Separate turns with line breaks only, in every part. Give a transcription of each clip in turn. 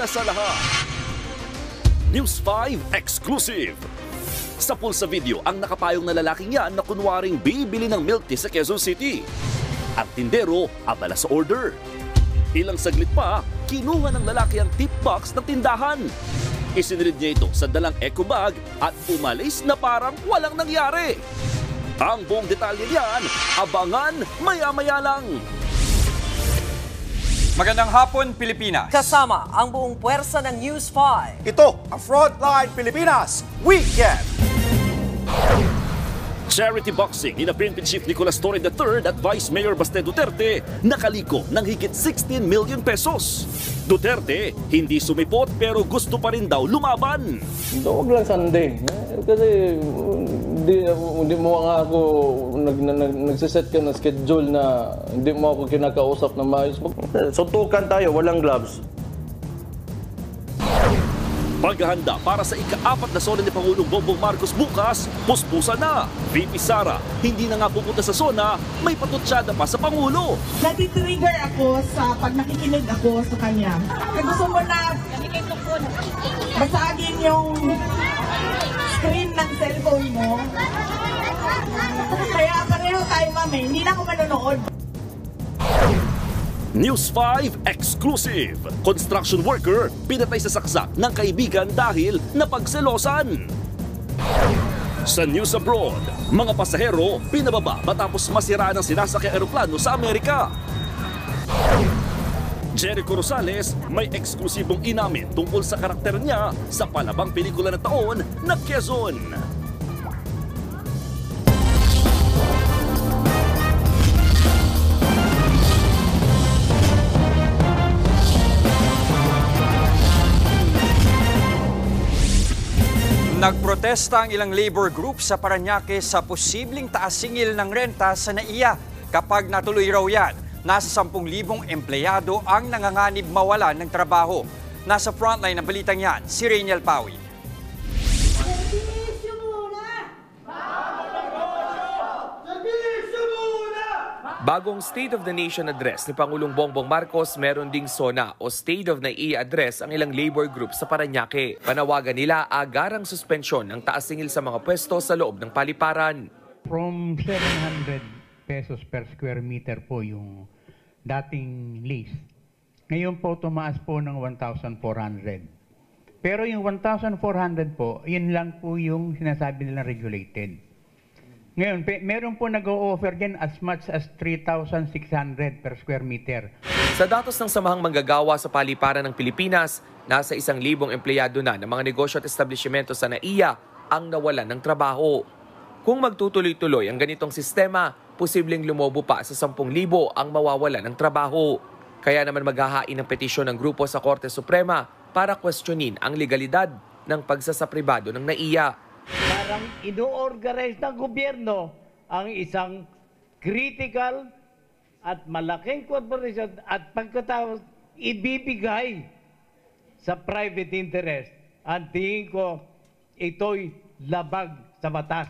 una sa lahat. News 5 Exclusive. Sa pulsa video ang nakapayong na lalaking yan na kunwaring bibili ng milk tea sa Quezon City. Ang tindero abala sa order. Ilang saglit pa, kinuha ng lalaki ang tip box ng tindahan. Isinilid niya ito sa dalang eco bag at umalis na parang walang nangyari. Ang buong detalye niyan, abangan maya-maya lang.
Magandang hapon, Pilipinas.
Kasama ang buong puwersa ng News 5.
Ito ang Frontline Pilipinas Weekend.
Charity boxing ni PNP Chief Nicolas Torre III at Vice Mayor Baste Duterte nakaliko ng higit 16 million pesos. Duterte hindi sumipot pero gusto pa rin daw lumaban.
Huwag lang Sunday. Kasi hindi mo nga ako nagsiset ka ng schedule na hindi mo ako kinakausap na maayos. Suntukan tayo, walang gloves.
Paghahanda para sa ika-4 na SONA ni Pangulong Bongbong Marcos bukas, puspusa na. VP Sara, hindi na nga pupunta sa SONA, may patutsada pa sa Pangulo.
Natitrigger ako sa pag nakikinig ako sa kanya. Kaya gusto mo na basagin yung screen ng cellphone mo. Kaya pareho tayo, mami. Hindi na ako manonood.
News 5 Exclusive. Construction worker pinatay sa saksak ng kaibigan dahil napagselosan. Sa News Abroad, mga pasahero pinababa matapos masiraan ang sinasakyang eroplano sa Amerika. Jericho Rosales may eksklusibong inamin tungkol sa karakter niya sa palabang pelikula ng taon na Quezon.
Nagprotesta ang ilang labor group sa Parañaque sa posibleng taas-singil ng renta sa NAIA. Kapag natuloy raw yan, nasa 10,000 empleyado ang nanganganib mawalan ng trabaho. Nasa frontline ng balitang yan, si Rainiel Pawi.
Bagong State of the Nation address ni Pangulong Bongbong Marcos, meron ding SONA o State of NAIA address ang ilang labor group sa Parañaque. Panawagan nila agarang suspensyon ng taas-singil sa mga pwesto sa loob ng paliparan.
From 700 pesos per square meter po yung dating lease. Ngayon po tumaas po ng 1,400. Pero yung 1,400 po, yun lang po yung sinasabi nilang regulated. Ngayon, meron po nag-o-offer din as much as 3,600 per square meter.
Sa datos ng Samahang Manggagawa sa Paliparan ng Pilipinas, nasa 1,000 empleyado na ng mga negosyo at establishmento sa NAIA ang nawalan ng trabaho. Kung magtutuloy-tuloy ang ganitong sistema, posibleng lumobo pa sa 10,000 ang mawawalan ng trabaho. Kaya naman maghahain ng petisyon ng grupo sa Korte Suprema para questionin ang legalidad ng pagsasapribado ng NAIA.
Parang ino-organize ng gobyerno ang isang critical at malaking corporation at pagkatapos ibibigay sa private interest. Ang tingin ko, ito'y labag sa batas.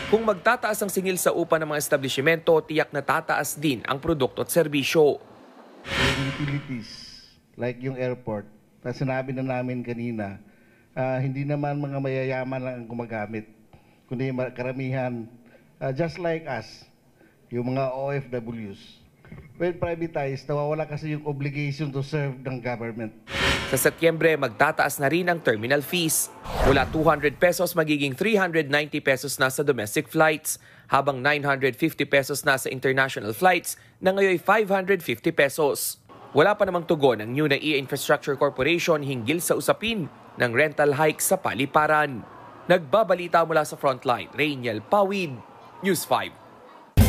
Kung magtataas ang singil sa upa ng mga establishmento, tiyak na tataas din ang produkto at serbisyo.
Yung utilities, like yung airport, na sinabi na namin kanina, hindi naman mga mayayaman lang ang gumagamit, kundi karamihan, just like us, yung mga OFWs. When privatized, nawawala kasi yung obligation to serve ng government.
Sa Setyembre, magtataas na rin ang terminal fees. Mula 200 pesos magiging 390 pesos na sa domestic flights, habang 950 pesos na sa international flights na ngayon 550 pesos. Wala pa namang tugon ang New NAIA Infrastructure Corporation hinggil sa usapin ng rental hike sa paliparan. Nagbabalita mula sa Frontline, Rainiel Pawid, News 5.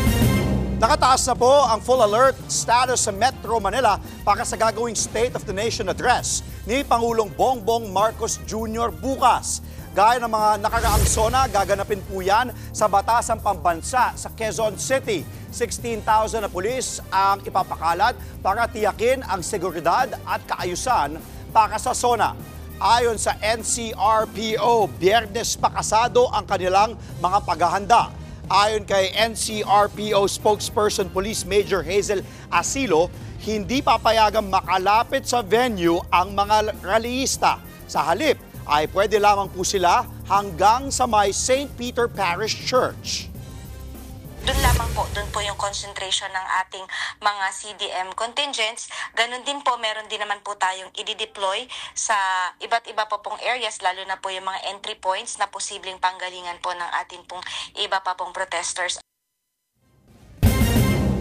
Nakataas na po ang full alert status sa Metro Manila para sa gagawing State of the Nation address ni Pangulong Bongbong Marcos Jr. bukas. Gaya ng mga nakaraang SONA, gaganapin po yan sa Batasang Pambansa sa Quezon City. 16,000 na pulis ang ipapakalat para tiyakin ang seguridad at kaayusan para sa SONA. Ayon sa NCRPO, Biyernes pa kasado ang kanilang mga paghahanda. Ayon kay NCRPO spokesperson Police Major Hazel Asilo, hindi papayagang makalapit sa venue ang mga rallyista. Sa halip ay pwede lamang po sila hanggang sa may St. Peter Parish Church.
Doon lamang po, doon po yung concentration ng ating mga CDM contingents. Ganun din po, meron din naman po tayong i-deploy sa iba't iba po pong areas, lalo na po yung mga entry points na posibleng panggalingan po ng ating pong iba pa pong protesters.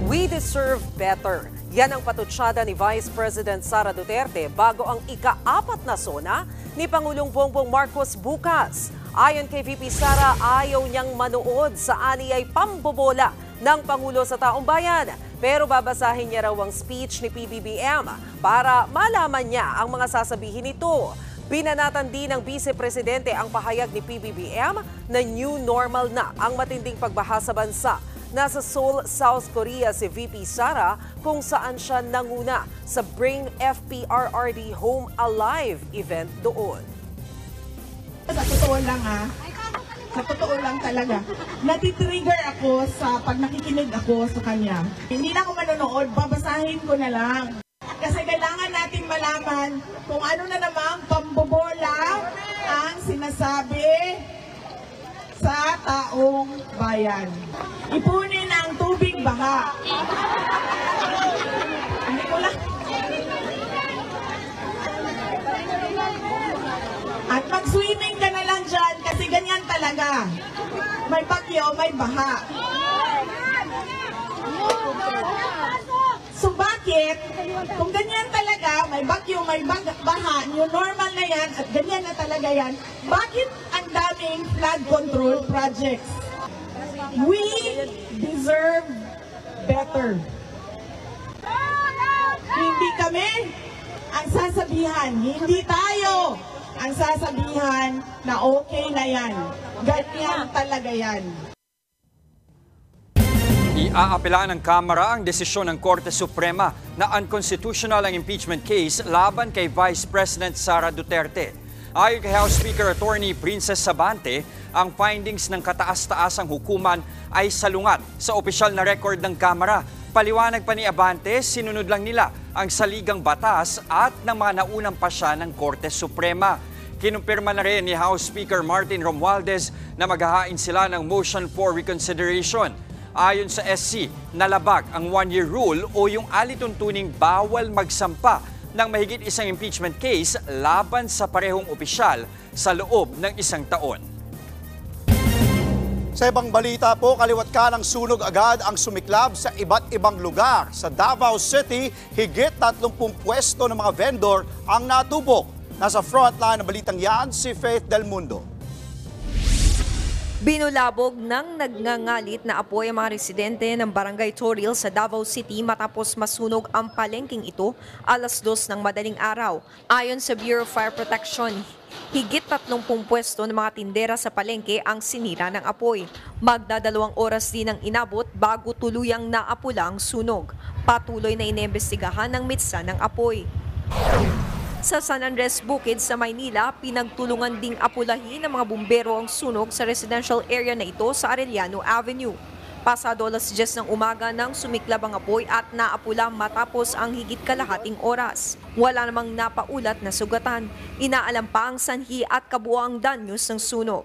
We deserve better. Yan ang patutsada ni Vice President Sara Duterte bago ang ika-4 na SONA ni Pangulong Bongbong Marcos bukas. Ayon kay VP Sara, ayaw niyang manood sa aniyay pambobola ng Pangulo sa taong bayan. Pero babasahin niya raw ang speech ni PBBM para malaman niya ang mga sasabihin nito. Binanatan din ng Vice Presidente ang pahayag ni PBBM na new normal na ang matinding pagbaha sa bansa. Nasa Seoul, South Korea si VP Sara kung saan siya nanguna sa Bring FPRRD Home Alive event doon.
Sa totoo lang sa totoo lang talaga, natitrigger ako pag nakikinig ako sa kanya. Hindi na ako manonood, babasahin ko na lang. Kasi kailangan natin malaman kung ano na namang pambobola ang sinasabi sa taong bayan. Ipunin ang tubig baha. Hindi ko lang. At mag-swimming ka na lang dyan kasi ganyan talaga. May bagyo, may baha. So bakit, kung ganyan talaga, may bagyo, may baha, new normal na yan at ganyan na talaga yan, bakit ang daming flood control projects? We deserve better. Hindi kami ang sasabihan, hindi tayo ang sasabihan na okay na yan. Ganyan talaga yan.
Iaapelaan ng Kamara ang desisyon ng Korte Suprema na unconstitutional ang impeachment case laban kay Vice President Sara Duterte. Ayon kay House Speaker Attorney Princess Sabante, ang findings ng kataas-taasang hukuman ay salungat sa opisyal na record ng Kamara. Paliwanag pa ni Abante, sinunod lang nila ang saligang batas at ng mga naunang pasya ng Korte Suprema. Kinumpirma na rin ni House Speaker Martin Romualdez na maghahain sila ng motion for reconsideration. Ayon sa SC, nalabag ang one-year rule o yung alituntuning bawal magsampa ng mahigit isang impeachment case laban sa parehong opisyal sa loob ng 1 taon.
Sa ibang balita po, kaliwat ka ng sunog agad ang sumiklab sa iba't ibang lugar. Sa Davao City, higit 30 pwesto ng mga vendor ang natubok. Nasa frontline ng balitang yan, si Faith Del Mundo.
Binulabog ng nagngangalit na apoy ang mga residente ng Barangay Toril sa Davao City matapos masunog ang palengking ito alas 2 ng madaling araw. Ayon sa Bureau of Fire Protection, higit 30 pwesto ng mga tindera sa palengke ang sinira ng apoy. Magdadalawang oras din ang inabot bago tuluyang naapula ang sunog. Patuloy na inimbestigahan ng mitsa ng apoy. Sa San Andres Bukid sa Maynila, pinagtulungan ding apulahin ng mga bumbero ang sunog sa residential area na ito sa Arellano Avenue. Pasado alas 10 ng umaga nang sumiklab ang apoy at naapula matapos ang higit kalahating oras. Wala namang napaulat na sugatan. Inaalam pa ang sanhi at kabuoang danyos ng sunog.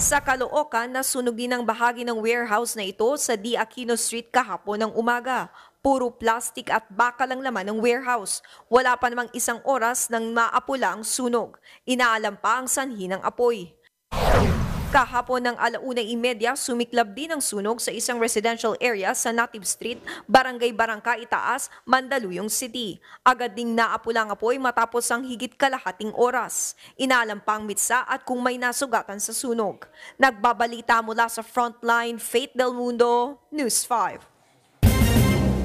Sa Caloocan, nasunog din ang bahagi ng warehouse na ito sa D. Aquino Street kahapon ng umaga. Puro plastic at bakal ang laman ng warehouse. Wala pa namang 1 oras nang maapula ang sunog. Inaalam pa ang sanhi ng apoy. Kahapon ng 1:30, sumiklab din ang sunog sa isang residential area sa Native Street, Barangay Barangka, Itaas, Mandaluyong City. Agad ding naapula ang apoy matapos ang higit kalahating oras. Inaalam pa ang mitsa at kung may nasugatan sa sunog. Nagbabalita mula sa Frontline, Faith Del Mundo, News 5.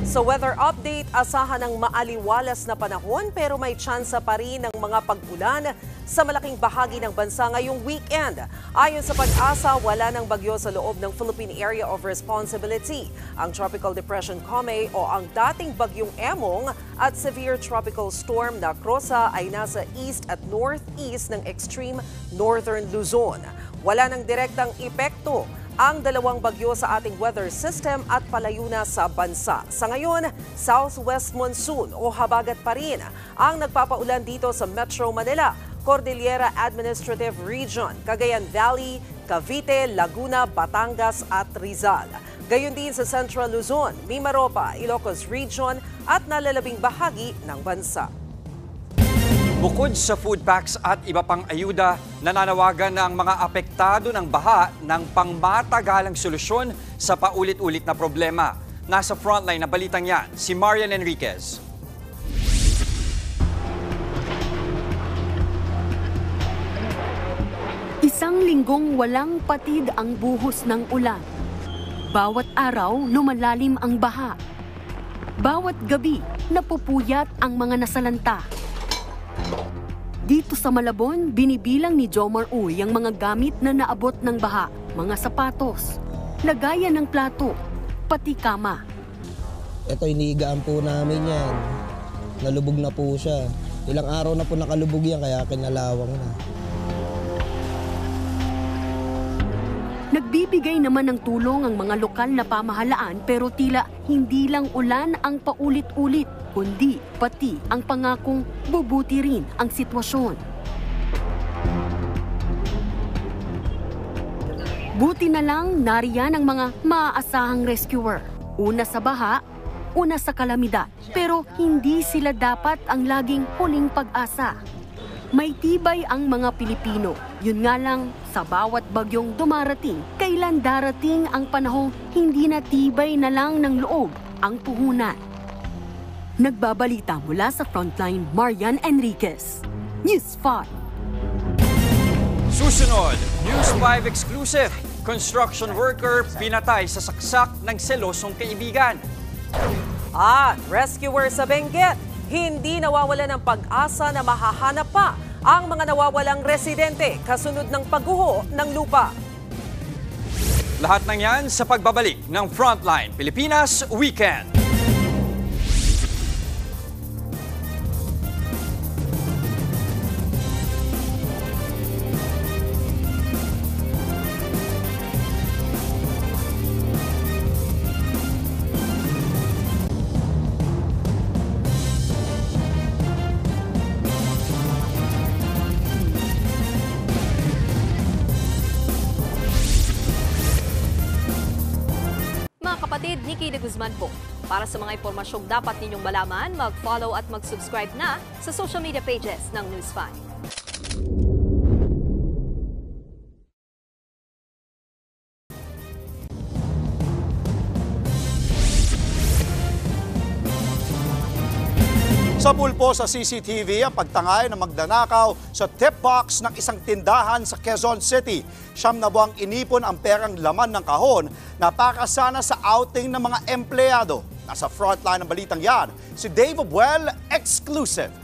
Sa weather update, asahan ng maaliwalas na panahon pero may tsansa pa rin ng mga pag-ulan sa malaking bahagi ng bansa ngayong weekend. Ayon sa Pag-asa, wala ng bagyo sa loob ng Philippine Area of Responsibility. Ang Tropical Depression Kome o ang dating bagyong Emong at severe tropical storm na Krosa ay nasa east at northeast ng extreme northern Luzon. Wala ng direktang epekto ang dalawang bagyo sa ating weather system at palayo na sa bansa. Sa ngayon, southwest monsoon o habagat pa rin ang nagpapaulan dito sa Metro Manila, Cordillera Administrative Region, Cagayan Valley, Cavite, Laguna, Batangas at Rizal. Gayon din sa Central Luzon, Mimaropa, Ilocos Region at nalalabing bahagi ng bansa.
Bukod sa food packs at iba pang ayuda, nananawagan ng mga apektado ng baha ng pangmatagalang solusyon sa paulit-ulit na problema. Nasa frontline na balitang yan, si Marian Enriquez.
Isang linggong walang patid ang buhos ng ulan. Bawat araw, lumalalim ang baha. Bawat gabi, napupuyat ang mga nasalanta. Dito sa Malabon, binibilang ni Jomar Uy ang mga gamit na naabot ng baha, mga sapatos, lagayan ng plato, pati kama.
Ito, inigaan po namin yan. Nalubog na po siya. Ilang araw na po nakalubog yan, kaya kinalawang na.
Nagbibigay naman ng tulong ang mga lokal na pamahalaan pero tila hindi lang ulan ang paulit-ulit, kundi pati ang pangakong bubuti rin ang sitwasyon. Buti na lang nariyan ang mga maaasahang rescuer. Una sa baha, una sa kalamidad. Pero hindi sila dapat ang laging huling pag-asa. May tibay ang mga Pilipino. Yun nga lang, sa bawat bagyong dumarating, kailan darating ang panahong hindi na tibay na lang ng loob ang puhunan. Nagbabalita mula sa Frontline, Marian Enriquez, News 5.
Susunod, News 5 exclusive. Construction worker pinatay sa saksak ng selosong kaibigan.
At rescuer sa Benguet, hindi nawawala ng pag-asa na mahahanap pa ang mga nawawalang residente kasunod ng pagguho ng lupa.
Lahat ng yan sa pagbabalik ng Frontline Pilipinas Weekend.
Kapatid, Nikki de Guzman po. Para sa mga impormasyong dapat ninyong malaman, mag-follow at mag-subscribe na sa social media pages ng News 5.
Sa pulpo sa CCTV ang pagtangay ng magnanakaw sa tip box ng isang tindahan sa Quezon City. 9 na buwang inipon ang perang laman ng kahon na pakasana sa outing ng mga empleyado. Nasa frontline ng balitang yan, si Dave Abuel, exclusive.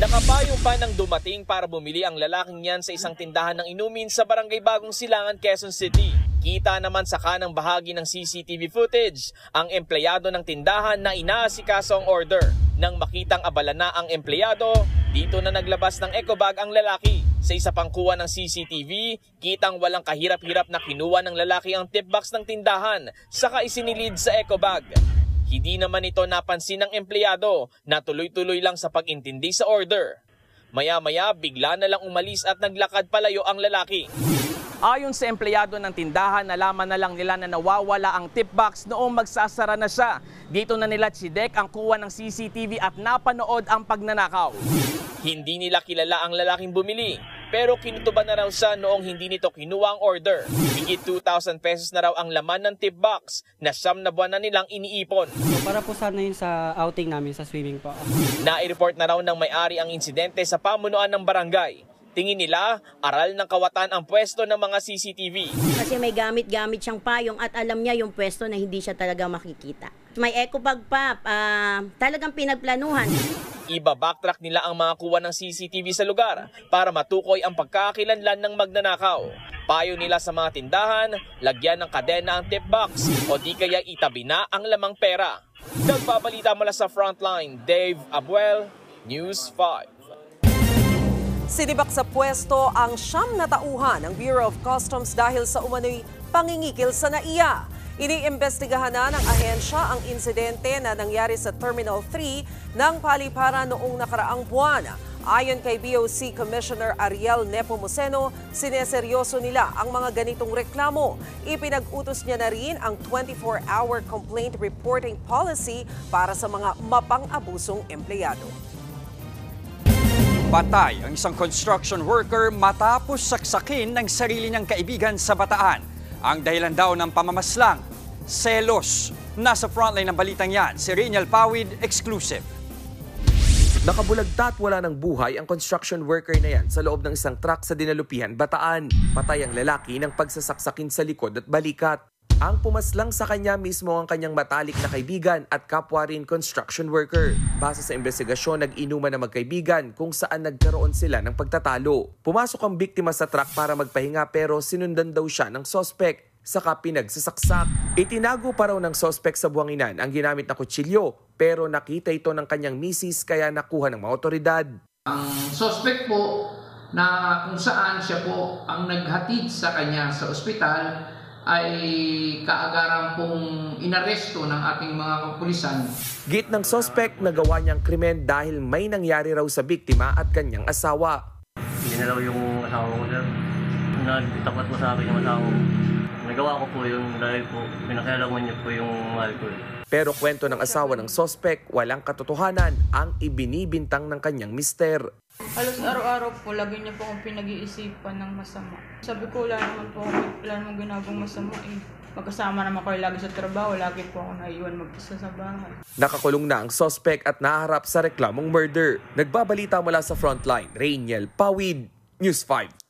Nakapayong pa nang dumating para bumili ang lalaking yan sa isang tindahan ng inumin sa Barangay Bagong Silangan, Quezon City. Kita naman sa kanang bahagi ng CCTV footage ang empleyado ng tindahan na inaasikaso ang order. Nang makitang abala na ang empleyado, dito na naglabas ng ecobag ang lalaki. Sa isa pang kuha ng CCTV, kitang walang kahirap-hirap na kinuha ng lalaki ang tip box ng tindahan, saka isinilid sa ecobag. Hindi naman ito napansin ng empleyado na tuloy-tuloy lang sa pag-intindi sa order. Maya-maya, bigla na lang umalis at naglakad palayo ang lalaki. Ayon sa empleyado ng tindahan, nalaman na lang nila na nawawala ang tip box noong magsasara na siya. Dito na nila tsidek ang kuha ng CCTV at napanood ang pagnanakaw. Hindi nila kilala ang lalaking bumili, pero kinutuban na raw siya noong hindi nito kinuha ang order. Higit 2,000 pesos na raw ang laman ng tip box na 9 na buwan na nilang iniipon.
Para po sana yun sa outing namin sa swimming po.
Nai-report na raw ng may-ari ang insidente sa pamunuan ng barangay. Tingin nila, aral ng kawatan ang pwesto ng mga CCTV.
Kasi may gamit-gamit siyang payong at alam niya yung pwesto na hindi siya talaga makikita. May ecobag pa, talagang pinagplanuhan.
Iba-backtrack nila ang mga kuha ng CCTV sa lugar para matukoy ang pagkakakilanlan ng magnanakaw. Payo nila sa mga tindahan, lagyan ng kadena ang tip box o di kaya itabi na ang lamang pera. Nagbabalita mula sa Frontline, Dave Abuel, News 5.
Sinibak sa pwesto ang 9 na tauhan ng Bureau of Customs dahil sa umano'y pangingikil sa NAIA. Iniimbestigahan na ng ahensya ang insidente na nangyari sa Terminal 3 ng Paliparan noong nakaraang buwan. Ayon kay BOC Commissioner Ariel Nepomuceno, sineseryoso nila ang mga ganitong reklamo. Ipinag-utos niya na rin ang 24-hour complaint reporting policy para sa mga mapang-abusong empleyado.
Patay ang isang construction worker matapos saksakin ng sarili niyang kaibigan sa Bataan. Ang dahilan daw ng pamamaslang, selos. Nasa frontline ng balitang yan, si Rainiel Pawid, exclusive.
Nakabulagta at wala ng buhay ang construction worker na yan sa loob ng isang truck sa Dinalupihan, Bataan. Patay ang lalaki ng pagsasaksakin sa likod at balikat. Ang pumaslang sa kanya mismo ang kanyang matalik na kaibigan at kapwa rin construction worker. Base sa investigasyon, nag-inuman na magkaibigan kung saan nagkaroon sila ng pagtatalo. Pumasok ang biktima sa truck para magpahinga pero sinundan daw siya ng sospek. Saka pinagsasaksak. Itinago pa raw ng sospek sa buwanginan ang ginamit na kutsilyo pero nakita ito ng kanyang misis kaya nakuha ng mga otoridad.
Ang sospek po na kung saan siya po ang naghatid sa kanya sa ospital ay kaagaran pong inaresto ng ating mga kapulisan.
Git ng sospek, nagawa niyang krimen dahil may nangyari raw sa biktima at kanyang asawa.
Hindi na raw yung asawa ko dyan. Nagtapat mo sa akin yung asawa ko. Nagawa ko po yun dahil po pinakialaman niyo po yung mahal ko.
Pero kwento ng asawa ng sospek, walang katotohanan ang ibinibintang ng kanyang mister.
Halos araw-araw po, lagi niya po akong pinag-iisipan ng masama. Sabi ko, wala naman ginagawang masama eh. Magkasama naman kayo lagi sa trabaho, lagi po ako naiwan mag-isa sa bahay.
Nakakulong na ang sospek at naharap sa reklamong murder. Nagbabalita mula sa frontline, Rainiel Pawid, News 5.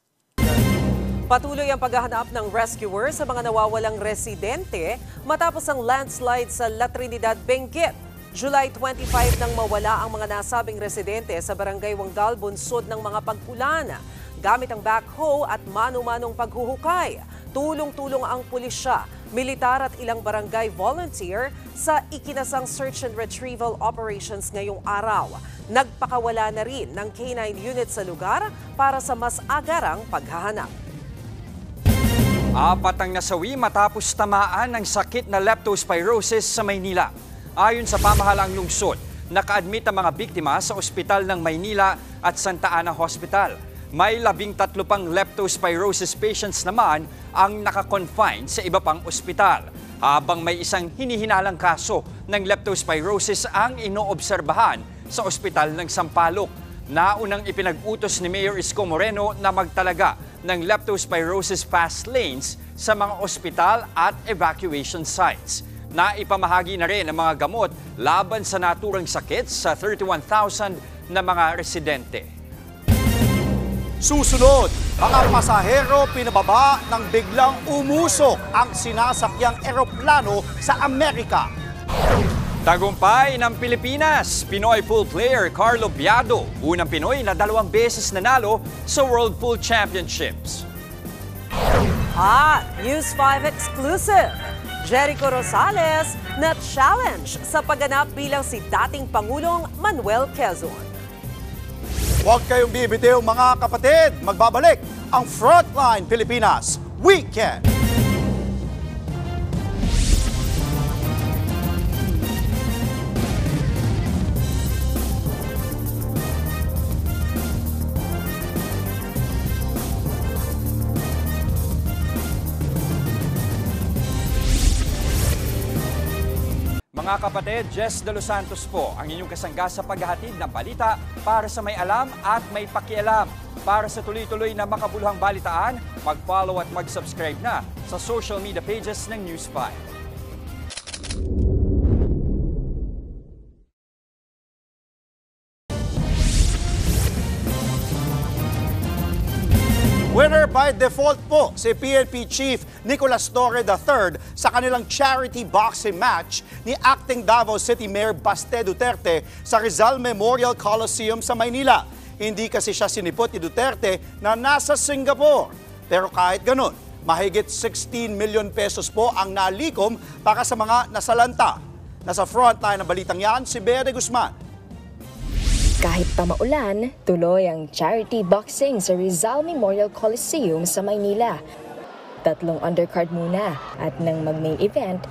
Patuloy ang paghahanap ng rescuer sa mga nawawalang residente matapos ang landslide sa La Trinidad, Benguet. July 25 nang mawala ang mga nasabing residente sa Barangay Wanggal, bunsod ng mga pag-ulan. Gamit ang backhoe at mano-manong paghuhukay, tulong-tulong ang pulisya, militar at ilang barangay volunteer sa ikinasang search and retrieval operations ngayong araw. Nagpakawala na rin ng K9 unit sa lugar para sa mas agarang paghahanap.
4 ang nasawi matapos tamaan ng sakit na leptospirosis sa Maynila. Ayon sa pamahalaang lungsod, naka-admit ang mga biktima sa ospital ng Maynila at Santa Ana Hospital. May 13 pang leptospirosis patients naman ang naka-confine sa iba pang ospital. Habang may isang hinihinalang kaso ng leptospirosis ang inoobserbahan sa ospital ng Sampaloc. Naunang ipinag-utos ni Mayor Isko Moreno na magtalaga ng leptospirosis fast lanes sa mga ospital at evacuation sites. Naipamahagi na rin ang mga gamot laban sa naturang sakit sa 31,000 na mga residente.
Susunod, mga pasahero pinababa ng biglang umusok ang sinasakyang eroplano sa Amerika.
Tagumpay ng Pilipinas, Pinoy pool player Carlo Biado, unang Pinoy na 2 beses nanalo sa World Pool Championships.
At News 5 exclusive, Jericho Rosales na challenge sa pagganap bilang si dating Pangulong Manuel Quezon.
Huwag kayong bibitiw mga kapatid, magbabalik ang Frontline Pilipinas Weekend.
Mga kapatid, Jess De Los Santos po ang inyong kasangga sa paghahatid ng balita para sa may alam at may pakialam. Para sa tuloy-tuloy na makabuluhang balitaan, mag-follow at mag-subscribe na sa social media pages ng News 5.
Winner by default po si PNP Chief Nicolas Torre III sa kanilang charity boxing match ni Acting Davao City Mayor Baste Duterte sa Rizal Memorial Coliseum sa Maynila. Hindi kasi siya sinipot ni Duterte na nasa Singapore. Pero kahit ganun, mahigit 16 million pesos po ang nalikom para sa mga nasalanta. Nasa frontline ng balitang yan, si Bea de Guzman.
Kahit pa maulan, tuloy ang charity boxing sa Rizal Memorial Coliseum sa Maynila. 3 undercard muna at nang mag-main event,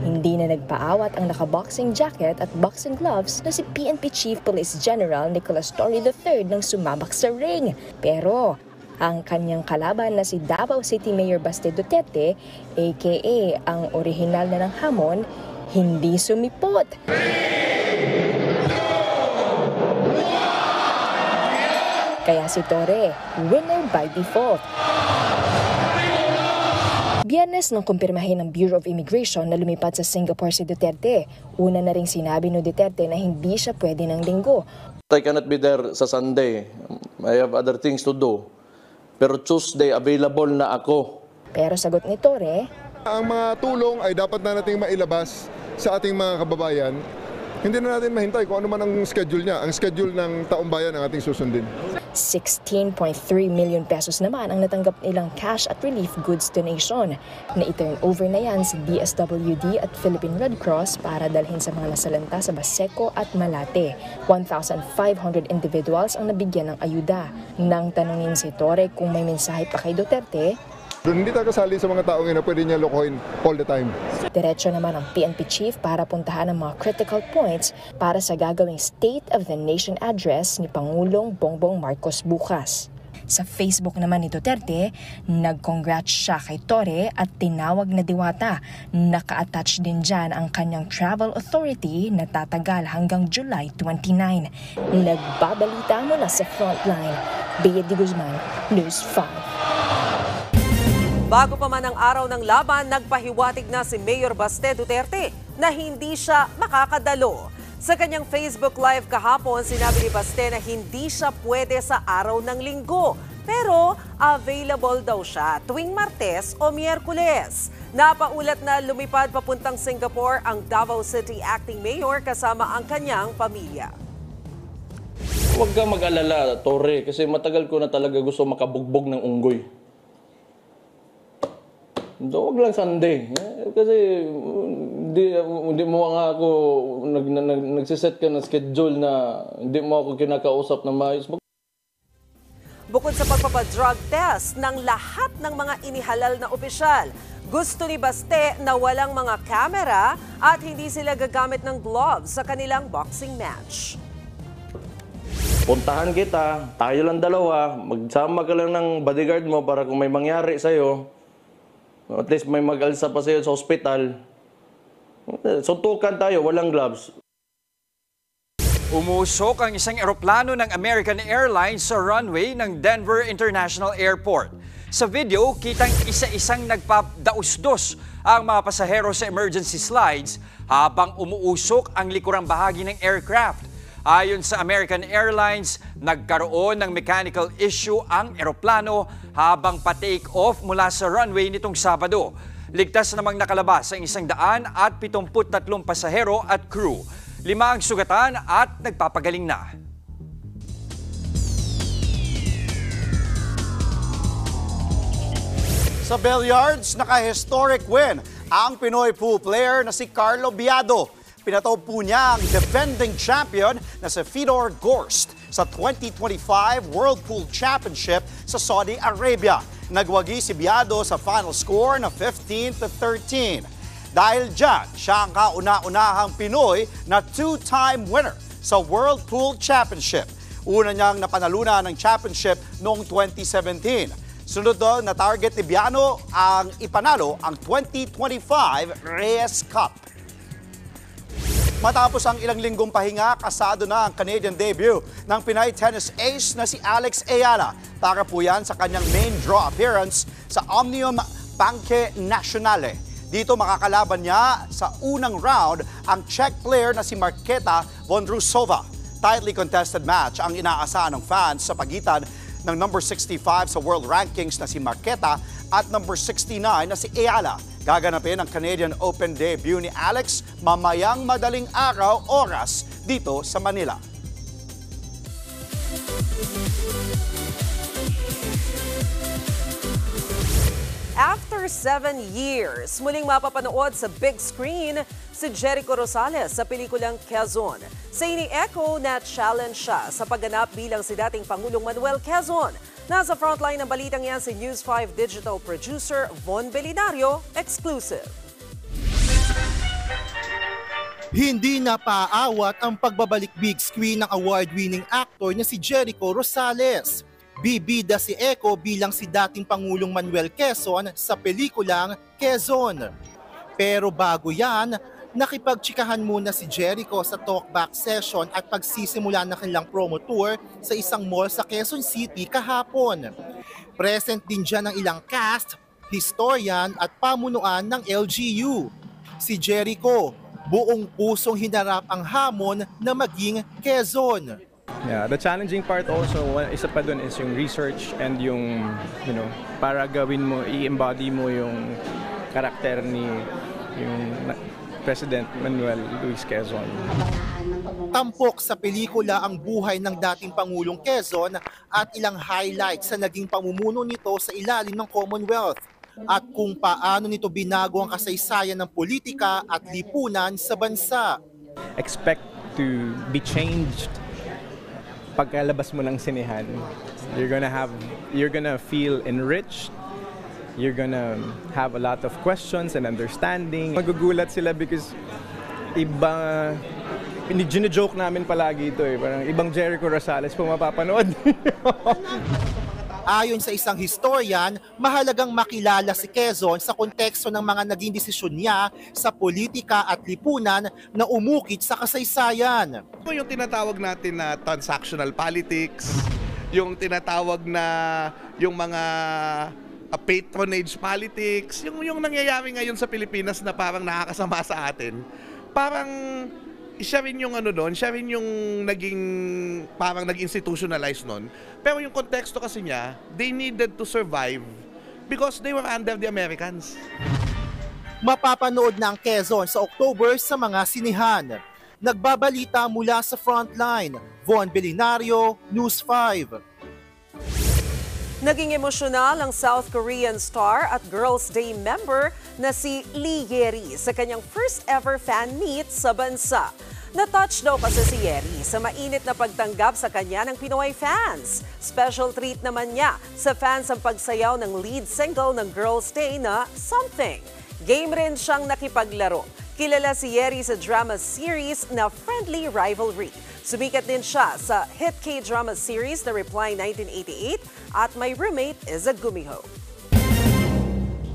hindi na nagpaawat ang naka-boxing jacket at boxing gloves na si PNP Chief Police General Nicolas Torre III nang sumabak sa ring. Pero ang kanyang kalaban na si Davao City Mayor Baste Duterte, aka ang orihinal na ng hamon, hindi sumipot. Kaya si Torre, winner by default. Biyernes nang kumpirmahin ng Bureau of Immigration na lumipad sa Singapore si Duterte. Una na ring sinabi ni Duterte na hindi siya pwede ng linggo.
I cannot be there sa Sunday. I have other things to do. Pero Tuesday, available na ako.
Pero sagot ni Torre,
ang mga tulong ay dapat na nating mailabas sa ating mga kababayan. Hindi na natin mahintay kung ano man ang schedule niya. Ang schedule ng taong bayan ang ating susundin.
16.3 million pesos naman ang natanggap nilang cash at relief goods donation. Na-turn over na yan sa DSWD at Philippine Red Cross para dalhin sa mga nasalanta sa Baseco at Malate. 1,500 individuals ang nabigyan ng ayuda. Nang tanungin si Torre kung may mensahe pa kay Duterte,
hindi tayo kasali sa mga taong na pwede niya lokohin all the time.
Diretso naman ang PNP Chief para puntahan ang mga critical points para sa gagawing State of the Nation address ni Pangulong Bongbong Marcos bukas. Sa Facebook naman ni Duterte, nag-congrats siya kay Torre at tinawag na diwata. Naka-attach din dyan ang kanyang travel authority na tatagal hanggang July 29. Nagbabalita mula sa Frontline, Bea de Guzman, News 5.
Bago pa man ang araw ng laban, nagpahiwatig na si Mayor Baste Duterte na hindi siya makakadalo. Sa kanyang Facebook Live kahapon, sinabi ni Baste na hindi siya pwede sa araw ng linggo. Pero available daw siya tuwing Martes o Miyerkules. Napaulat na lumipad papuntang Singapore ang Davao City Acting Mayor kasama ang kanyang pamilya.
Huwag ka mag-alala, Torre, kasi matagal ko na talaga gusto makabugbog ng unggoy. Huwag lang Sunday. Kasi hindi mo nga ako nagsiset ka ng schedule na hindi mo ako kinakausap na maayos.
Bukod sa pagpapadrug test ng lahat ng mga inihalal na opisyal, gusto ni Baste na walang mga kamera at hindi sila gagamit ng gloves sa kanilang boxing match.
Puntahan kita, tayo lang dalawa, magsama ka lang ng bodyguard mo para kung may mangyari sa'yo, at least may mag-alsa pa sa'yo sa ospital. Suntukan tayo, walang gloves.
Umusok ang isang eroplano ng American Airlines sa runway ng Denver International Airport. Sa video, kitang isa-isang nagpadausdos ang mga pasahero sa emergency slides habang umuusok ang likurang bahagi ng aircraft. Ayon sa American Airlines, nagkaroon ng mechanical issue ang eroplano habang pa-take off mula sa runway nitong Sabado. Ligtas namang nakalabas ang 173 pasahero at crew. 5 ang sugatan at nagpapagaling na.
Sa billiards, naka-historic win ang Pinoy pool player na si Carlo Biado. Pinataw po niya ang defending champion na si Fedor Gorst sa 2025 World Pool Championship sa Saudi Arabia. Nagwagi si Biado sa final score na 15-13. Dahil dyan, siya ang kauna-unahang Pinoy na 2-time winner sa World Pool Championship. Una niyang napanalunan ng championship noong 2017. Sunod doon na target ni Biado ang ipanalo ang 2025 Reyes Cup. Matapos ang ilang linggong pahinga, kasado na ang Canadian debut ng Pinay tennis ace na si Alex Ayala. Para po yan sa kanyang main draw appearance sa Omnium Banque Nationale. Dito makakalaban niya sa unang round ang Czech player na si Marketa Vondrousova. Tightly contested match ang inaasahan ng fans sa pagitan ng number 65 sa world rankings na si Marketa at number 69 na si Ayala. Gaganapin ang Canadian Open debut ni Alex mamayang madaling araw oras dito sa Manila.
After 7 years, muling mapapanood sa big screen si Jericho Rosales sa pelikulang Quezon. Sa ini-echo na challenge siya sa pagganap bilang si dating Pangulong Manuel Quezon. Nasa frontline ng balitang yan si News 5 digital producer Von Belinario, exclusive.
Hindi na paaawat ang pagbabalik big screen ng award-winning actor na si Jericho Rosales. Bibida si Eco bilang si dating Pangulong Manuel Quezon sa pelikulang Quezon. Pero bago yan, nakipagtsikahan muna si Jericho sa talkback session at pagsisimula ng kanilang promo tour sa isang mall sa Quezon City kahapon. Present din dyan ang ilang cast, historian at pamunuan ng LGU. Si Jericho, buong pusong hinarap ang hamon na maging Quezon.
Yeah, the challenging part also, isa pa dun is yung research and yung, para gawin mo, i-embody mo yung karakter ni yung President Manuel Luis Quezon.
Tampok sa pelikula ang buhay ng dating Pangulong Quezon at ilang highlights sa naging pamumuno nito sa ilalim ng Commonwealth at kung paano nito binago ang kasaysayan ng politika at lipunan sa bansa.
Expect to be changed pagkalabas mo ng sinehan. You're gonna feel enriched. You're gonna have a lot of questions and understanding. Magugulat sila because gino-joke namin palagi ito parang ibang Jericho Rosales po mapapanood.
Ayon sa isang historian, mahalagang makilala si Quezon sa konteksto ng mga naging desisyon niya sa politika at lipunan na umukit sa kasaysayan.
Yung tinatawag natin na transactional politics, yung tinatawag na yung mga patronage politics, yung nangyayari ngayon sa Pilipinas na parang nakakasama sa atin, parang siya rin yung siya rin yung parang nag-institutionalize nun. Pero yung konteksto kasi niya, they needed to survive because they were under the Americans.
Mapapanood na ang Quezon sa October sa mga sinihan. Nagbabalita mula sa Frontline, Von Belinario, News 5.
Naging emosyonal ang South Korean star at Girls' Day member na si Lee Yeri sa kanyang first ever fan meet sa bansa. Na-touch daw kasi si Yeri sa mainit na pagtanggap sa kanya ng Pinoy fans. Special treat naman niya sa fans ang pagsayaw ng lead single ng Girls' Day na Something. Game rin siyang nakipaglaro. Kilala si Yeri sa drama series na Friendly Rivalry. Sumikat din siya sa hit K-drama series na Reply 1988 at My Roommate is a Gumiho.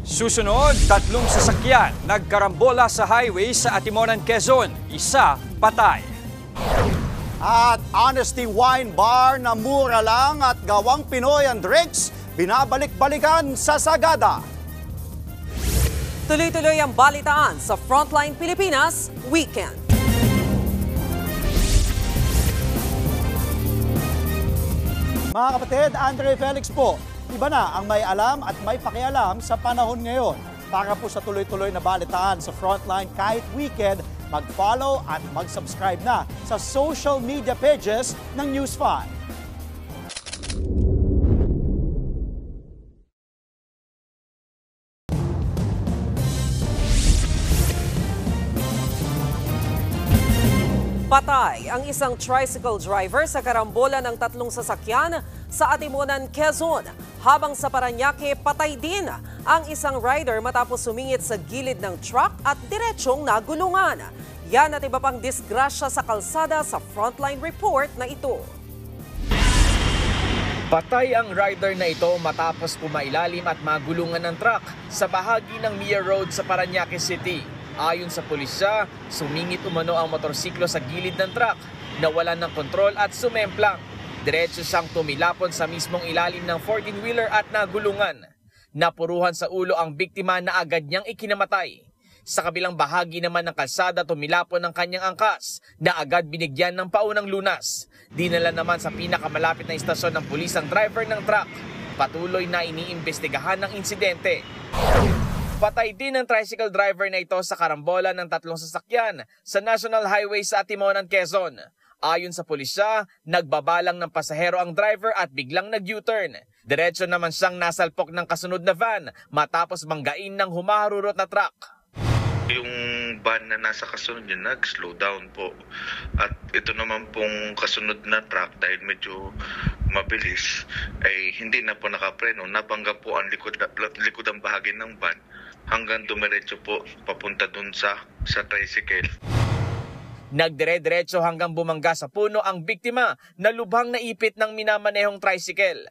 Susunod, 3 sasakyan nagkarambola sa highway sa Atimonan, Quezon. Isa patay.
At Honesty Wine Bar na mura lang at gawang Pinoy ang drinks, binabalik-balikan sa Sagada.
Tuloy-tuloy ang balitaan sa Frontline Pilipinas Weekend.
Mga kapatid, Andre Felix po, iba na ang may alam at may pakialam sa panahon ngayon. Para po sa tuloy-tuloy na balitaan sa Frontline kahit weekend, mag-follow at mag-subscribe na sa social media pages ng News 5.
Patay ang isang tricycle driver sa karambola ng 3 sasakyan sa Atimonan, Quezon. Habang sa Parañaque, patay din ang isang rider matapos sumingit sa gilid ng truck at diretsyong nagulungan. Yan at iba pang disgrasya sa kalsada sa Frontline report na ito.
Patay ang rider na ito matapos pumailalim at magulungan ng truck sa bahagi ng Mia Road sa Parañaque City. Ayon sa pulisya, sumingit umano ang motorsiklo sa gilid ng truck, nawalan ng kontrol at sumemplang. Diretso siyang tumilapon sa mismong ilalim ng 14-wheeler at nagulungan. Napuruhan sa ulo ang biktima na agad niyang ikinamatay. Sa kabilang bahagi naman ng kalsada, tumilapon ang kanyang angkas na agad binigyan ng paunang lunas. Dinala naman sa pinakamalapit na istasyon ng pulis ang driver ng truck. Patuloy na iniimbestigahan ng insidente. Patay din ang tricycle driver na ito sa karambola ng 3 sasakyan sa National Highway sa Atimonan, Quezon. Ayon sa pulisya, nagbabalang ng pasahero ang driver at biglang nag-U-turn. Diretso naman siyang nasalpok ng kasunod na van matapos banggain ng humaharurot na truck.
Yung van na nasa kasunod niya nag-slow down po. At ito naman pong kasunod na truck dahil medyo mabilis ay hindi na po nakapreno. Nabangga po ang likodang bahagi ng van hanggang dumiretso po papunta dun sa tricycle.
Nagdire-diretso hanggang bumangga sa puno ang biktima na lubhang naipit ng minamanehong tricycle.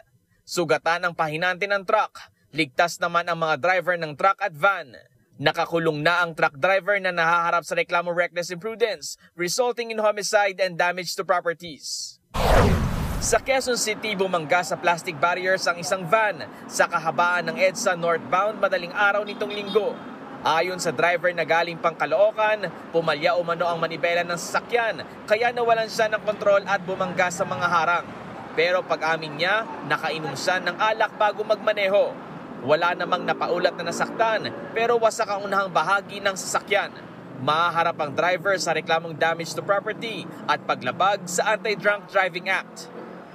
Sugatan ang pahinante ng truck. Ligtas naman ang mga driver ng truck at van. Nakakulong na ang truck driver na nahaharap sa reklamo reckless imprudence, resulting in homicide and damage to properties. Sa Quezon City, bumangga sa plastic barriers ang isang van sa kahabaan ng EDSA northbound madaling araw nitong linggo. Ayon sa driver na galing pang Caloocan, pumalya umano ang manibela ng sasakyan kaya nawalan siya ng kontrol at bumangga sa mga harang. Pero pag-amin niya, nakainom siya ng alak bago magmaneho. Wala namang napaulat na nasaktan pero wasak ang unahang bahagi ng sasakyan. Mahaharap ang driver sa reklamong damage to property at paglabag sa Anti-Drunk Driving Act.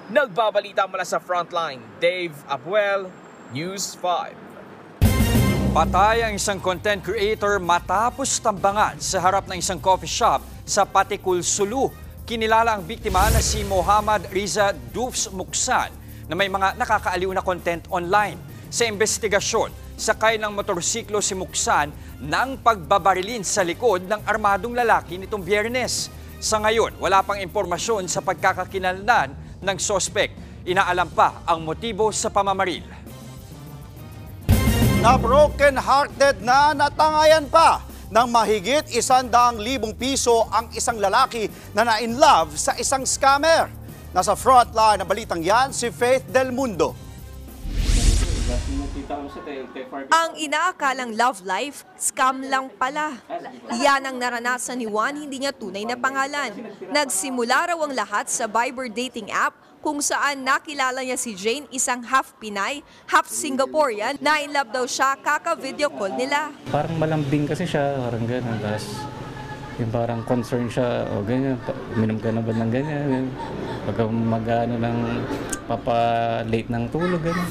Nagbabalita mula sa Frontline, Dave Abuel, News 5.
Patay ang isang content creator matapos tambangan sa harap ng isang coffee shop sa Patikul, Sulu. Kinilala ang biktima na si Muhammad Riza Dufs Muksan na may mga nakakaaliw na content online. Sa investigasyon, sakay ng motorsiklo si Muksan nang pagbabarilin sa likod ng armadong lalaki nitong Biyernes. Sa ngayon, wala pang impormasyon sa pagkakakilanlan ng sospek. Inaalam pa ang motibo sa pamamaril.
Na-broken-hearted na natangayan pa ng mahigit 100,000 piso ang isang lalaki na na-in-love sa isang scammer. Nasa frontline ng balitang yan si Faith Del Mundo.
Ang inaakalang love life, scam lang pala. Yan ang naranasan ni Juan, hindi niya tunay na pangalan. Nagsimula raw ang lahat sa Viber dating app kung saan nakilala niya si Jane, isang half Pinay, half Singaporean, na in love daw siya kaka-video call nila.
Parang malambing kasi siya, parang gano'n. Tapos yung parang concern siya, o ganyan, uminom ka na ba ng ganyan? Pag mag-ano ng papa-late ng tulog, ganyan.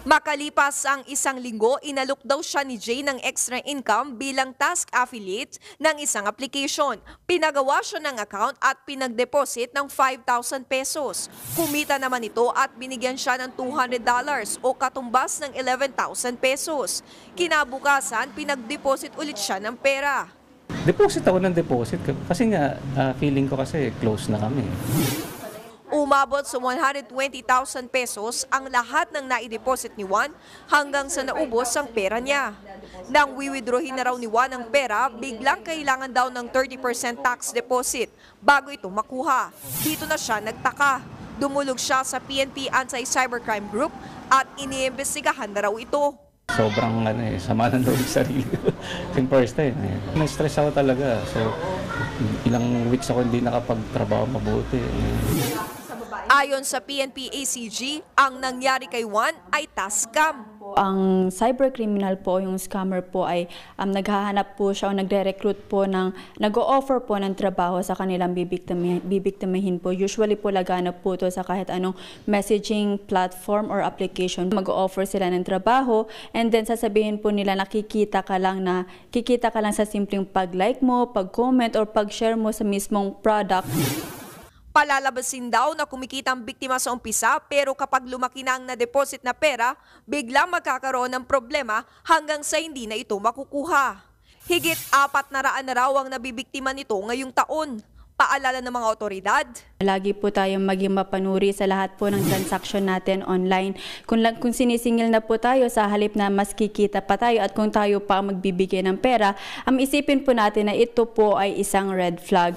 Makalipas ang isang linggo, inalok daw siya ni Jay ng extra income bilang task affiliate ng isang application. Pinagawa siya ng account at pinag-deposit ng 5,000 pesos. Kumita naman ito at binigyan siya ng $200 o katumbas ng 11,000 pesos. Kinabukasan, pinag-deposit ulit siya ng pera.
Deposit ako ng deposit kasi nga feeling ko kasi close na kami.
Umabot sa 120,000 pesos ang lahat ng naideposit ni Juan hanggang sa naubos ang pera niya. Nang wiwidrohin na raw ni Juan ang pera, biglang kailangan daw ng 30% tax deposit bago ito makuha. Dito na siya nagtaka. Dumulog siya sa PNP Anti-Cybercrime Group at iniimbestigahan na raw ito.
Sobrang sama ng loob sa sarili ko. Yung first time, na-stress ako talaga. So, ilang weeks ako hindi nakapagtrabaho mabuti.
Ayon sa PNP ACG, ang nangyari kay Juan ay task scam.
Ang cybercriminal po, yung scammer po ay naghahanap po siya o nagre-recruit po nag-o-offer po ng trabaho sa kanilang bibiktimahin po. Usually po laganap po to sa kahit anong messaging platform or application. Mag-o-offer sila ng trabaho and then sasabihin po nila kikita ka lang sa simpleng pag-like mo, pag-comment or pag-share mo sa mismong product.
Palalabasin daw na kumikita ang biktima sa umpisa pero kapag lumaki na ang na-deposit na pera, biglang magkakaroon ng problema hanggang sa hindi na ito makukuha. Higit 400 na raw ang nabibiktima nito ngayong taon. Paalala ng mga otoridad.
Lagi po tayong maging mapanuri sa lahat po ng transaction natin online. Kung sinisingil na po tayo sa halip na mas kikita pa tayo at kung tayo pa magbibigay ng pera, isipin po natin na ito po ay isang red flag.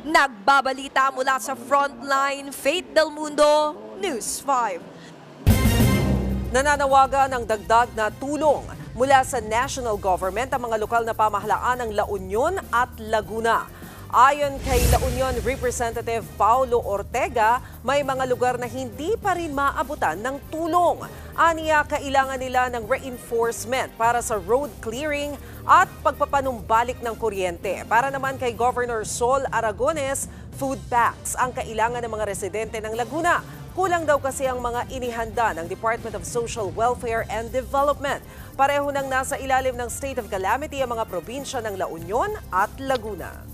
Nagbabalita mula sa Frontline, Faith Del Mundo, News 5. Nananawagan ng dagdag na tulong mula sa national government ang mga lokal na pamahalaan ng La Union at Laguna. Ayon kay La Union Representative Paulo Ortega, may mga lugar na hindi pa rin maabutan ng tulong. Aniya, kailangan nila ng reinforcement para sa road clearing at pagpapanumbalik ng kuryente. Para naman kay Governor Sol Aragones, food packs ang kailangan ng mga residente ng Laguna. Kulang daw kasi ang mga inihanda ng Department of Social Welfare and Development. Pareho nang nasa ilalim ng state of calamity ang mga probinsya ng La Union at Laguna.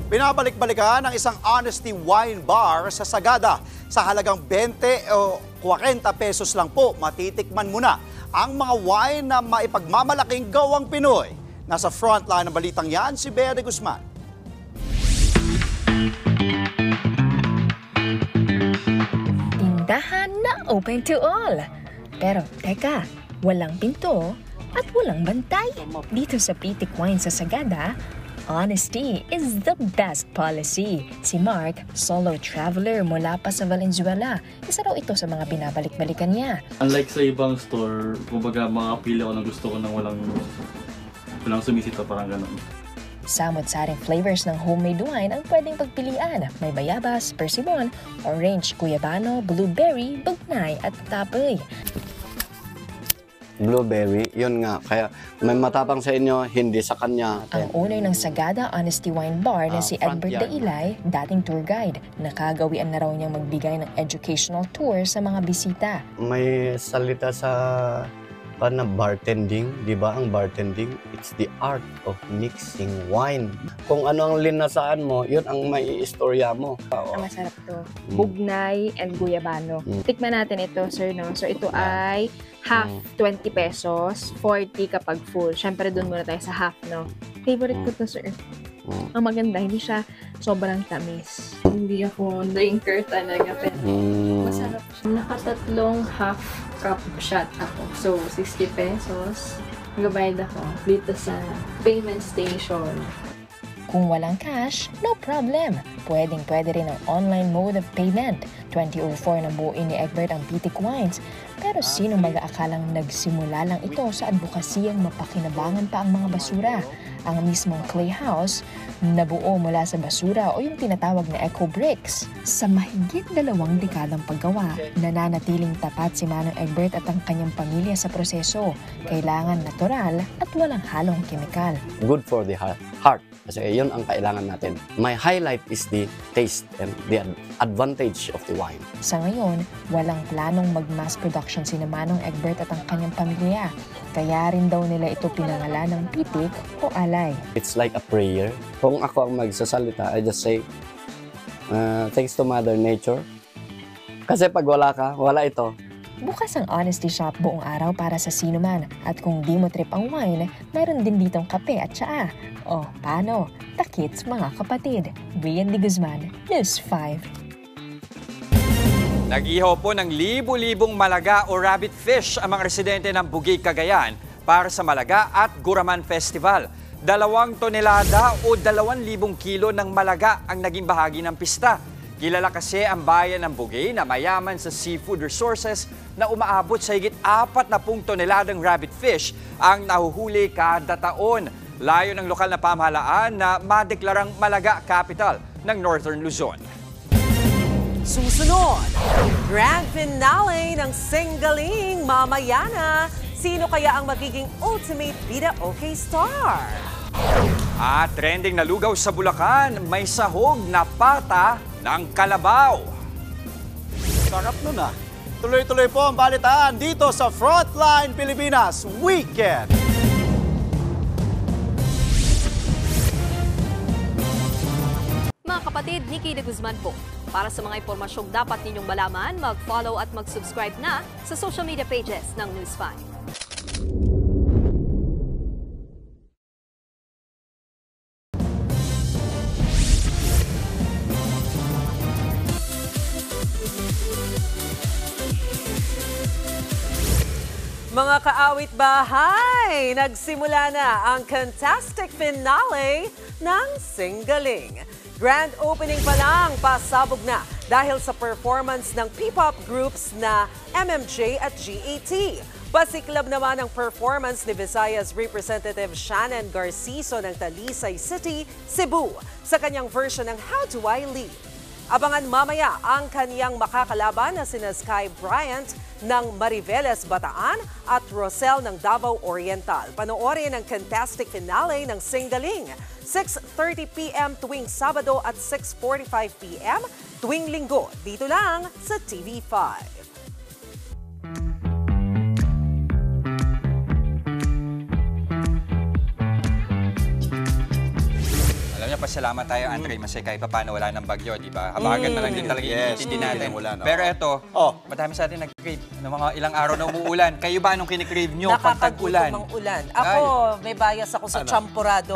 Binabalik-balikan ang isang Honesty Wine Bar sa Sagada. Sa halagang 20 o 40 pesos lang po, matitikman mo na ang mga wine na maipagmamalaking gawang Pinoy. Nasa frontline ng balitang yan, si Bea de Guzman.
Tindahan na open to all. Pero teka, walang pinto at walang bantay. Dito sa Pitik Wine sa Sagada, honesty is the best policy. Si Mark, solo traveler mula pa sa Valenzuela. Isa raw ito sa mga binabalik-balikan niya.
Unlike sa ibang store, kumbaga makapili ako na gusto ko nang walang sumisita, parang ganun.
Samot-saring flavors ng homemade wine ang pwedeng pagpilian. May bayabas, persimmon, orange, guyabano, blueberry, bugnay at tapoy.
Blueberry, yun nga. Kaya may matapang sa inyo, hindi sa kanya.
Ang owner ng Sagada Honesty Wine Bar na si Egbert Dailay, dating tour guide. Nakagawian na raw niyang magbigay ng educational tour sa mga bisita.
May salita sa bartending, di ba? Ang bartending, it's the art of mixing wine. Kung ano ang linasaan mo, yun ang may istorya mo.
Ang masarap to. Bugnay and guyabano. Tikman natin ito, sir, no? So ito ay half 20 pesos, 40 kapag full. Siyempre, doon muna tayo sa half, no? Favorite ko to, sir. Ang maganda, hindi siya sobrang tamis. Hindi ako drinker talaga, pero masarap siya. Nakatatlong half cup shot ako. So, 60 pesos. Nagabayad ako dito sa payment station.
Kung walang cash, no problem. Pwedeng-pwede rin ang online mode of payment. 2004 na buuin ni Egbert ang Pitik Wines. Pero sino mag-aakalang nagsimula lang ito sa advokasiyang mapakinabangan pa ang mga basura? Ang mismong clay house, nabuo mula sa basura o yung tinatawag na eco bricks. Sa mahigit 2 dekadang paggawa, nananatiling tapat si Manong Egbert at ang kanyang pamilya sa proseso. Kailangan natural at walang halong kemikal.
Good for the heart. Kasi yun ang kailangan natin. My highlight is the taste and the advantage of the wine.
Sa ngayon, walang planong mag-mass production si Manong Egbert at ang kanyang pamilya. Kaya rin daw nila ito pinangalan ng Pitik o Alay.
It's like a prayer. Kung ako ang magsasalita, I just say, thanks to Mother Nature. Kasi pag wala ka, wala ito.
Bukas ang Honesty Shop buong araw para sa sino man. At kung di mo trip ang wine, mayroon din ditong kape at tsaa. O, paano? Takits mga kapatid. Brian de Guzman, News 5.
Nag-ihaw po ng libu-libong malaga o rabbit fish ang mga residente ng Bugig, Cagayan para sa Malaga at Guraman Festival. 2 tonelada o 2,000 kilo ng malaga ang naging bahagi ng pista. Kilala kasi ang bayan ng Bugey na mayaman sa seafood resources na umaabot sa higit 40 toneladang rabbit fish ang nahuhuli kada taon. Layo ng lokal na pamahalaan na madeklarang Malaga Capital ng Northern Luzon.
Susunod, grand finale ng Singaling mamaya na. Sino kaya ang magiging ultimate bida okay star?
At trending na lugaw sa Bulacan, may sahog na pata ng kalabaw.
Sarap nun ah. Tuloy-tuloy po ang balitaan dito sa Frontline Pilipinas Weekend.
Mga kapatid, Nikki de Guzman po. Para sa mga impormasyong dapat ninyong malaman, mag-follow at mag-subscribe na sa social media pages ng News 5.
Mga kaawit bahay, nagsimula na ang fantastic finale ng Singaling. Grand opening pa lang, pasabog na dahil sa performance ng P-pop groups na MMJ at GAT. Pasiklab naman ang performance ni Visayas Representative Shannon Garciso ng Talisay City, Cebu sa kanyang version ng How Do I Live. Abangan mamaya ang kaniyang makakalaban na sina Sky Bryant ng Mariveles Bataan at Rosel ng Davao Oriental. Panoorin ang fantastic finale ng Singaling. 6:30 p.m. tuwing Sabado at 6:45 p.m. tuwing Linggo. Dito lang sa TV5.
pasalamat tayo, Andre, kasi kahit paano wala ng bagyo, di ba? Habagat na lang din talaga yung natin. Pero ito, madami sa atin nag-crave. Mga ilang araw na umuulan. Kayo ba anong kinikrave nyo pag tag-ulan?
Nakakagutom ang ulan. Ako, may bias ako sa champurado.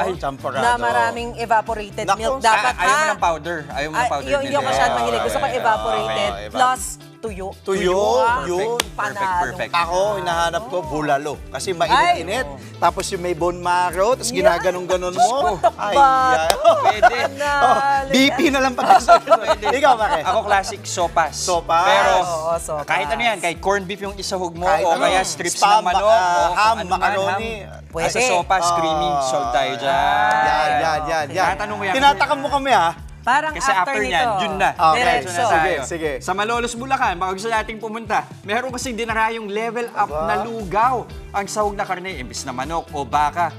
Na maraming evaporated milk. Dapat
ayaw mo ng powder. Ayaw mo ng powder.
Hindi ako masyadong mahilig. Gusto ko evaporated. Plus, tuyo.
Tuyo, yun.
Perfect.
Ako, hinahanap ko bulalo. Kasi mainit-init. Tapos yung may bone marrow, tapos ginaganong-ganon mo. Ay,
pwede.
BP na lang pati sa Ikaw, bakit?
Ako classic sopas. Pero kahit ano yan, kahit corned beef yung isahog mo, o kaya strips ng manok,
ham, macaroni.
Sa sopas, creamy, salt tayo dyan.
Yan. Tinatakam mo kami, ha?
Parang
kasi after niyan, yun na.
Sige.
Sa Malolos, Bulacan, baka gusto nating pumunta, meron kasing dinarayong level up na lugaw. Ang sahog na karne, imbis na manok o baka,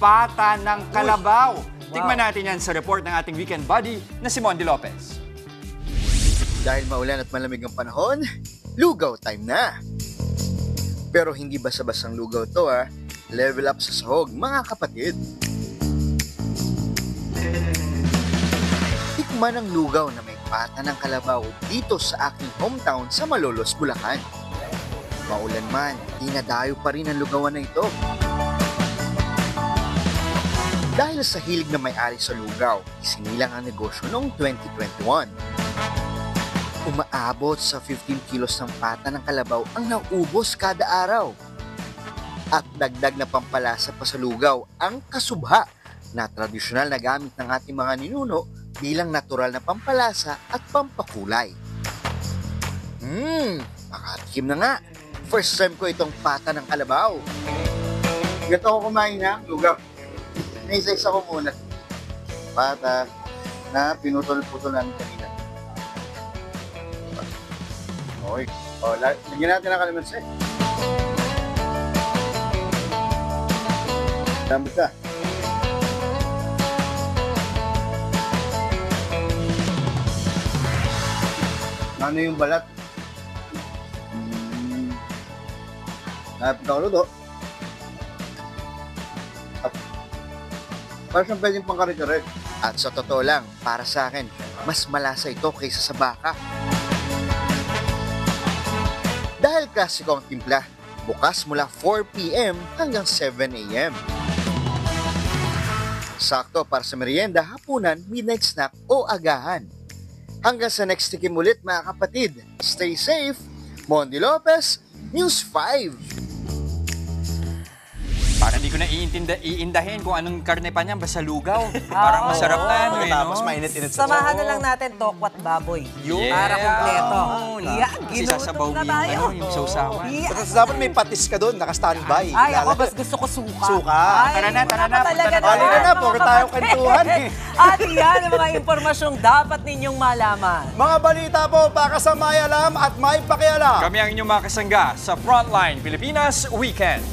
pata ng kalabaw. Tingnan natin yan sa report ng ating weekend buddy na si Mondi Lopez.
Dahil maulan at malamig ang panahon, lugaw time na. Pero hindi basta-bastang lugaw to, ha. Level up sa sahog, mga kapatid. Tikman ang lugaw na may pata ng kalabaw dito sa aking hometown sa Malolos, Bulacan. Maulan man, dinadayo pa rin ang lugawan na ito. Dahil sa hilig na may-ari sa lugaw, isinilang ang negosyo noong 2021. Umaabot sa 15 kilos ng pata ng kalabaw ang naubos kada araw. At dagdag na pampalasa pa sa lugaw ang kasubha na tradisyonal na gamit ng ating mga ninuno bilang natural na pampalasa at pampakulay. Makatikim na nga. First time ko itong pata ng kalabaw. Gato ako kumain ng lugaw. Naisa-isa ko muna. Pata na pinutol-putol namin kanina. Okay. Lagyan natin ang kalamansi. Dambot ka. Ano yung balat? Napit ako luto. Parang siyang pwedeng pang kare-kare. At sa totoo lang, para sa akin, mas malasa ito kaysa sa baka. Dahil klasiko ang timpla, bukas mula 4 p.m. hanggang 7 a.m. Sakto para sa merienda, hapunan, midnight snack o agahan. Hanggang sa next tikim ulit mga kapatid. Stay safe. Mondi Lopez, News 5.
Parang hindi ko na iindahin kung anong karne pa niyan, basta lugaw. Parang masarap na ano eh, no?
Tapos mainit-init sa
samahan na lang natin tokwat baboy. Para kumpleto.
Kasi sasabaw yung sausawan.
Tapos dapat may patis ka doon, naka-standby.
Ay, ako mas gusto ko suka.
Tara na.
Halina na, puro tayo kwentuhan eh.
At yan ang mga impormasyong dapat ninyong malaman.
Mga balita po para sa may alam at may pakialam.
Kami ang inyong mga kasangga sa Frontline Pilipinas Weekend.